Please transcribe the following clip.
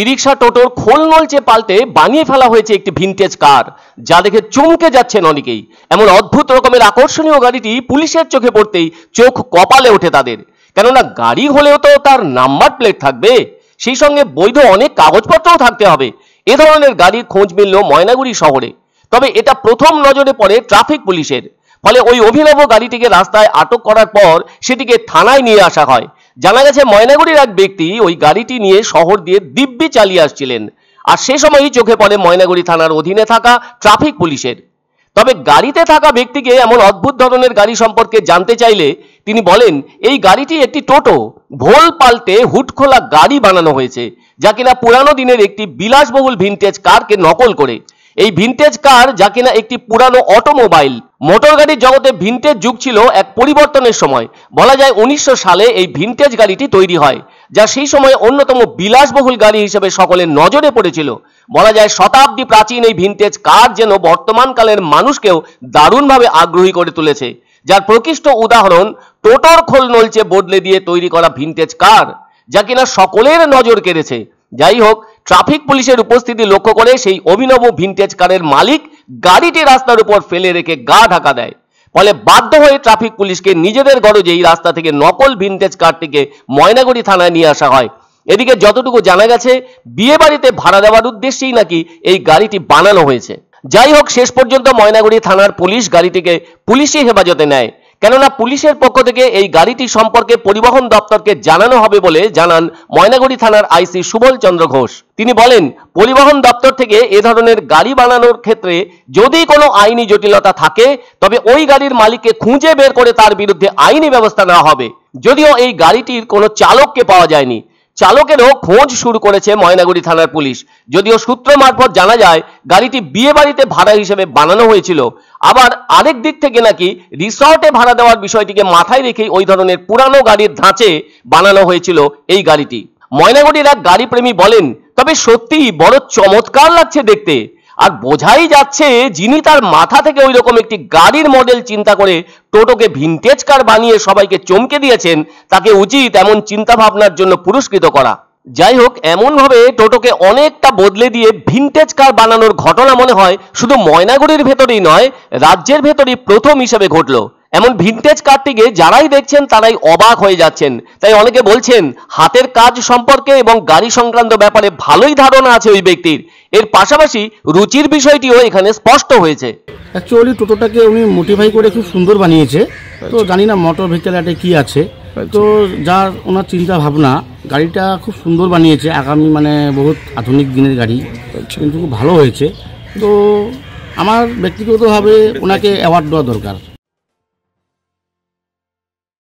E rickshaw টোটোর খোল নলচে পাল্টে বানিয়ে ফেলা হয়েছে একটি ভিনটেজ কার, যা দেখে চমকে যাচ্ছেন অনেকেই। এমন অদ্ভুত রকমের আকর্ষণীয় গাড়িটি পুলিশের চোখে পড়তেই চোখ কপালে ওঠে তাদের, কেননা গাড়ি হলেও তো তার নাম্বার প্লেট থাকবে, সেই সঙ্গে বৈধ অনেক কাগজপত্রও থাকতে হবে। এ ধরনের গাড়ির খোঁজ মিলল ময়নাগুড়ি শহরে। তবে এটা প্রথম নজরে পড়ে ট্রাফিক পুলিশের। ফলে ওই অভিনব গাড়িটিকে রাস্তায় আটক করার পর সেটিকে থানায় নিয়ে আসা হয়। জানা গেছে ময়নাগুড়ির এক ব্যক্তি ওই গাড়িটি নিয়ে শহর দিয়ে দিব্যি চালিয়ে আসছিলেন, আর সে সময়ই চোখে পড়ে ময়নাগুড়ি থানার অধীনে থাকা ট্রাফিক পুলিশের। তবে গাড়িতে থাকা ব্যক্তিকে এমন অদ্ভুত ধরনের গাড়ি সম্পর্কে জানতে চাইলে তিনি বলেন, এই গাড়িটি একটি টোটো, ভোল পাল্টে হুড খোলা গাড়ি বানানো হয়েছে, যা কিনা পুরানো দিনের একটি বিলাসবহুল ভিনটেজ কারকে নকল করে। এই ভিনটেজ কার, যা কিনা একটি পুরানো অটোমোবাইল। মোটর গাড়ির জগতে ভিনটেজ যুগ ছিল এক পরিবর্তনের সময়। বলা যায় 1900 সালে এই ভিনটেজ গাড়িটি তৈরি হয়, যা সেই সময় অন্যতম বিলাসবহুল গাড়ি হিসেবে সকলের নজরে পড়েছিল। বলা যায় শতাব্দী প্রাচীন এই ভিনটেজ কার যেন বর্তমানকালের মানুষকেও দারুণভাবে আগ্রহী করে তুলেছে, যার প্রকৃষ্ট উদাহরণ টোটোর খোল নলচে বদলে দিয়ে তৈরি করা ভিনটেজ কার, যা কিনা সকলের নজর কেড়েছে। যাই হোক, ট্রাফিক পুলিশের উপস্থিতি লক্ষ্য করে সেই অভিনব ভিনটেজ কারের মালিক গাড়িটি রাস্তার উপর ফেলে রেখে গা ঢাকা দেয়। ফলে বাধ্য হয়ে ট্রাফিক পুলিশকে নিজেদের গরজেই রাস্তা থেকে নকল ভিনটেজ কারটিকে ময়নাগুড়ি থানায় নিয়ে আসা হয়। এদিকে যতটুকু জানা গেছে, বিয়ে বাড়িতে ভাড়া দেওয়ার উদ্দেশ্যেই নাকি এই গাড়িটি বানানো হয়েছে। যাই হোক, শেষ পর্যন্ত ময়নাগুড়ি থানার পুলিশ গাড়িটিকে পুলিশি হেফাজতে নেয়, কেননা পুলিশের পক্ষ থেকে এই গাড়িটি সম্পর্কে পরিবহন দপ্তরকে জানানো হবে বলে জানান ময়নাগুড়ি থানার আইসি সুবল চন্দ্র ঘোষ। তিনি বলেন, পরিবহন দপ্তর থেকে এ ধরনের গাড়ি বানানোর ক্ষেত্রে যদি কোনো আইনি জটিলতা থাকে, তবে ওই গাড়ির মালিককে খুঁজে বের করে তার বিরুদ্ধে আইনি ব্যবস্থা নেওয়া হবে। যদিও এই গাড়িটির কোনো চালককে পাওয়া যায়নি, চালকেরও খোঁজ শুরু করেছে ময়নাগুড়ি থানার পুলিশ। যদিও সূত্র মারফত জানা যায় গাড়িটি বিয়ে বাড়িতে ভাড়া হিসেবে বানানো হয়েছিল। আবার আরেক দিক থেকে নাকি রিসর্টে ভাড়া দেওয়ার বিষয়টিকে মাথায় রেখেই ওই ধরনের পুরানো গাড়ির ধাঁচে বানানো হয়েছিল এই গাড়িটি। ময়নাগুড়ির এক গাড়ি প্রেমী বলেন, তবে সত্যি বড় চমৎকার লাগছে দেখতে, আর বোঝাই যাচ্ছে যিনি তার মাথা থেকে ওই রকম একটি গাড়ির মডেল চিন্তা করে টোটোকে ভিনটেজ কার বানিয়ে সবাইকে চমকে দিয়েছেন, তাকে উচিত এমন চিন্তা ভাবনার জন্য পুরস্কৃত করা। যাই হোক, এমনভাবে টোটোকে অনেকটা বদলে দিয়ে ভিনটেজ কার বানানোর ঘটনা মনে হয় শুধু ময়নাগুড়ির ভেতরেই নয়, রাজ্যের ভেতরই প্রথম হিসেবে ঘটলো। এমন ভিনটেজ কারটিকে যারাই দেখছেন তারাই অবাক হয়ে যাচ্ছেন। তাই অনেকে বলছেন হাতের কাজ সম্পর্কে এবং গাড়ি সংক্রান্ত ব্যাপারে ভালোই ধারণা আছে ওই ব্যক্তির। এর পাশাপাশি রুচির বিষয়টিও এখানে স্পষ্ট হয়েছে। অ্যাকচুয়ালি টোটোটাকে উনি মডিফাই করে খুব সুন্দর বানিয়েছে। তো জানি না মোটর ভেহিকেল কি আছে, তো যার ওনার চিন্তা ভাবনা, গাড়িটা খুব সুন্দর বানিয়েছে। আগামী বহুত আধুনিক দিনের গাড়ি, কিন্তু খুব ভালো হয়েছে। তো আমার ব্যক্তিগতভাবে ওনাকে অ্যাওয়ার্ড দেওয়া দরকার।